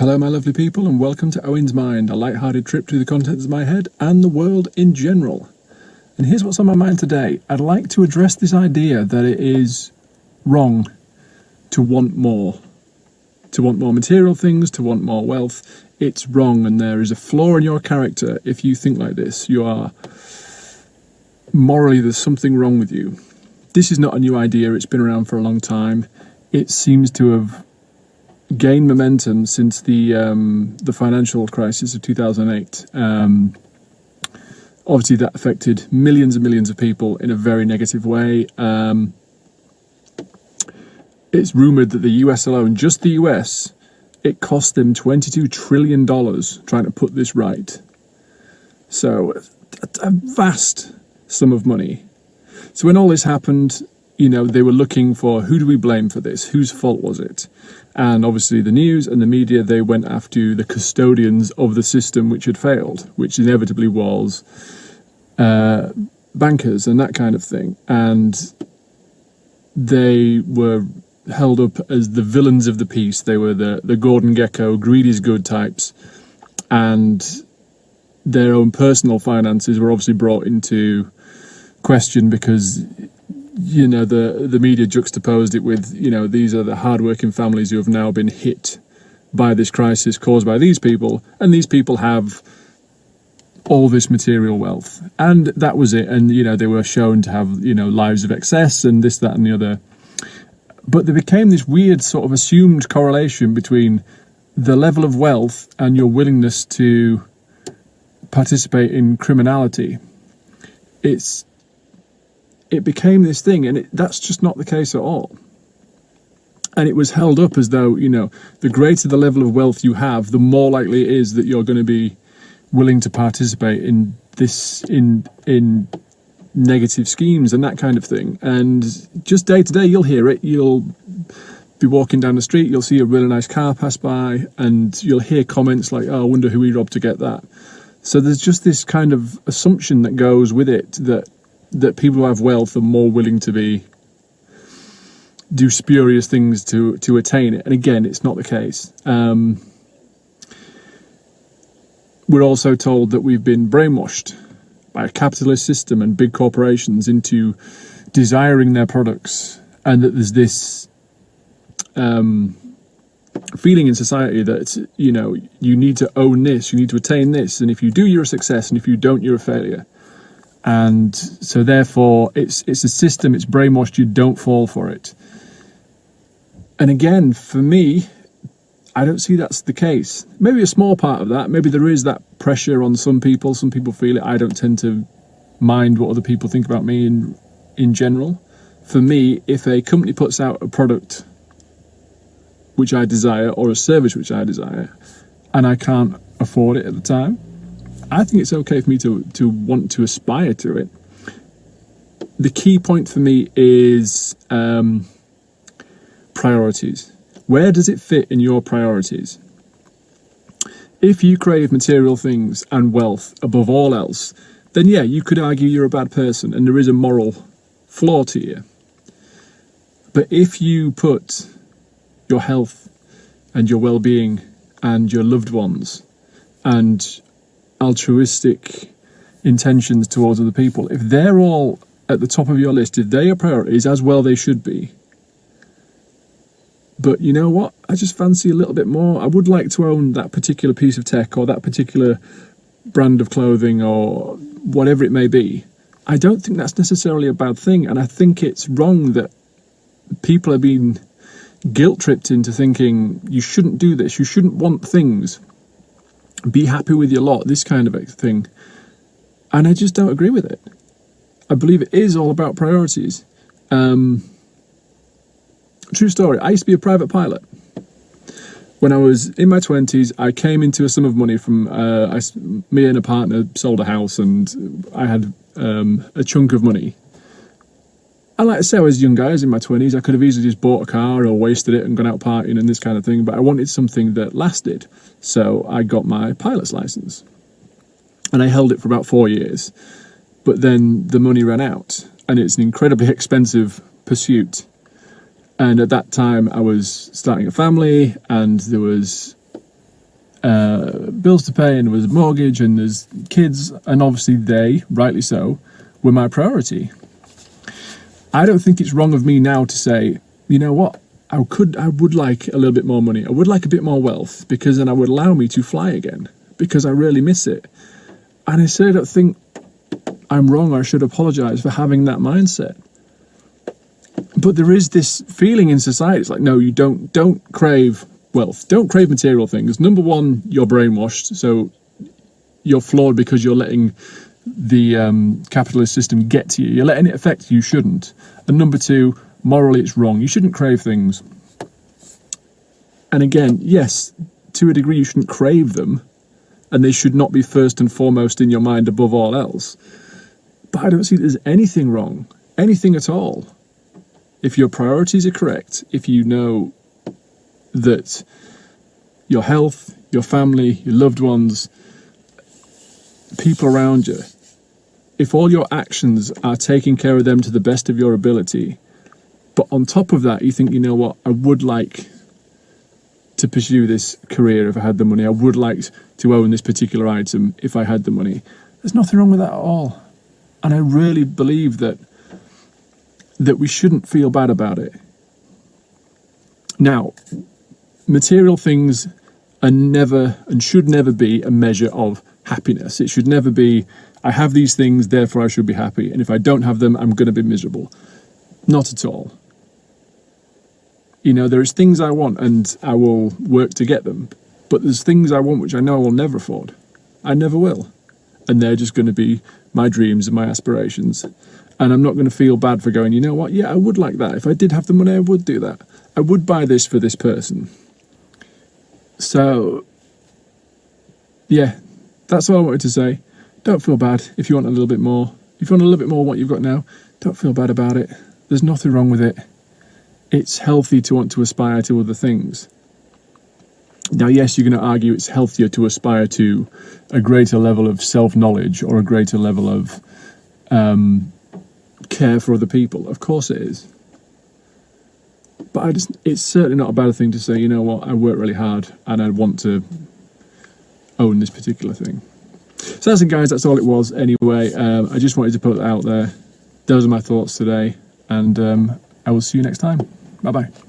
Hello, my lovely people, and welcome to Owen's Mind, a light-hearted trip through the contents of my head and the world in general. And here's what's on my mind today. I'd like to address this idea that it is wrong to want more. To want more material things, to want more wealth. It's wrong, and there is a flaw in your character if you think like this. You are... morally, there's something wrong with you. This is not a new idea. It's been around for a long time. It seems to have gained momentum since the financial crisis of 2008. Obviously, that affected millions and millions of people in a very negative way. It's rumoured that the US alone, just the US, it cost them $22 trillion trying to put this right. So, a vast sum of money. So when all this happened, you know, they were looking for, who do we blame for this? Whose fault was it? And obviously the news and the media, they went after the custodians of the system which had failed, which inevitably was bankers and that kind of thing. And they were held up as the villains of the piece. They were the Gordon Gekko, greed is good types. And their own personal finances were obviously brought into question because, you know, the media juxtaposed it with, you know, these are the hardworking families who have now been hit by this crisis caused by these people, and these people have all this material wealth. And that was it. And, you know, they were shown to have, you know, lives of excess and this, that, and the other. But there became this weird sort of assumed correlation between the level of wealth and your willingness to participate in criminality. It became this thing, and that's just not the case at all. And it was held up as though, you know, the greater the level of wealth you have, the more likely it is that you're going to be willing to participate in this, in negative schemes and that kind of thing. And just day to day, you'll hear it. You'll be walking down the street, you'll see a really nice car pass by, and you'll hear comments like, oh, I wonder who he robbed to get that. So there's just this kind of assumption that goes with it that people who have wealth are more willing to do spurious things to attain it. And again, it's not the case. We're also told that we've been brainwashed by a capitalist system and big corporations into desiring their products, and that there's this feeling in society that, you know, you need to own this, you need to attain this, and if you do, you're a success, and if you don't, you're a failure. And so therefore it's a system, it's brainwashed, you don't fall for it. And again, for me, I don't see that's the case. Maybe a small part of that, maybe there is that pressure on some people feel it. I don't tend to mind what other people think about me in general. For me, if a company puts out a product which I desire, or a service which I desire, and I can't afford it at the time, I think it's okay for me to want to aspire to it. The key point for me is priorities. Where does it fit in your priorities? If you crave material things and wealth above all else, then yeah, you could argue you're a bad person and there is a moral flaw to you. But if you put your health and your well-being and your loved ones and altruistic intentions towards other people, if they're all at the top of your list, if they are priorities, as well they should be. But you know what? I just fancy a little bit more. I would like to own that particular piece of tech or that particular brand of clothing or whatever it may be. I don't think that's necessarily a bad thing, and I think it's wrong that people are being guilt-tripped into thinking you shouldn't do this, you shouldn't want things, be happy with your lot, this kind of a thing. And I just don't agree with it. I believe it is all about priorities. True story, I used to be a private pilot. When I was in my 20s, I came into a sum of money from, me and a partner sold a house, and I had a chunk of money. I like to say I was a young guy, I was in my 20s. I could have easily just bought a car or wasted it and gone out partying and this kind of thing, but I wanted something that lasted. So I got my pilot's license. And I held it for about 4 years. But then the money ran out, and it's an incredibly expensive pursuit. And at that time, I was starting a family, and there was bills to pay, and there was a mortgage, and there's kids, and obviously they, rightly so, were my priority. I don't think it's wrong of me now to say, you know what, I would like a little bit more money. I would like a bit more wealth, because then I would allow me to fly again, because I really miss it. And I certainly don't think I'm wrong or I should apologise for having that mindset. But there is this feeling in society, it's like, no, you don't crave wealth. Don't crave material things. Number one, you're brainwashed, so you're flawed because you're letting the capitalist system get to you. You're letting it affect you. You shouldn't. And number two, morally it's wrong. You shouldn't crave things. And again, yes, to a degree you shouldn't crave them, and they should not be first and foremost in your mind above all else. But I don't see there's anything wrong, anything at all. If your priorities are correct, if you know that your health, your family, your loved ones, people around you, if all your actions are taking care of them to the best of your ability, but on top of that, you think, you know what, I would like to pursue this career if I had the money. I would like to own this particular item if I had the money. There's nothing wrong with that at all. And I really believe that we shouldn't feel bad about it. Now, material things are never and should never be a measure of happiness. It should never be, I have these things, therefore I should be happy. And if I don't have them, I'm going to be miserable. Not at all. You know, there's things I want and I will work to get them. But there's things I want which I know I will never afford. I never will. And they're just going to be my dreams and my aspirations. And I'm not going to feel bad for going, you know what, yeah, I would like that. If I did have the money, I would do that. I would buy this for this person. So, yeah, that's all I wanted to say. Don't feel bad if you want a little bit more. If you want a little bit more of what you've got now, don't feel bad about it. There's nothing wrong with it. It's healthy to want to aspire to other things. Now, yes, you're going to argue it's healthier to aspire to a greater level of self-knowledge or a greater level of care for other people. Of course it is. But it's certainly not a bad thing to say, you know what, I work really hard and I want to own this particular thing. So that's it, guys. That's all it was anyway. I just wanted to put that out there. Those are my thoughts today. And I will see you next time. Bye-bye.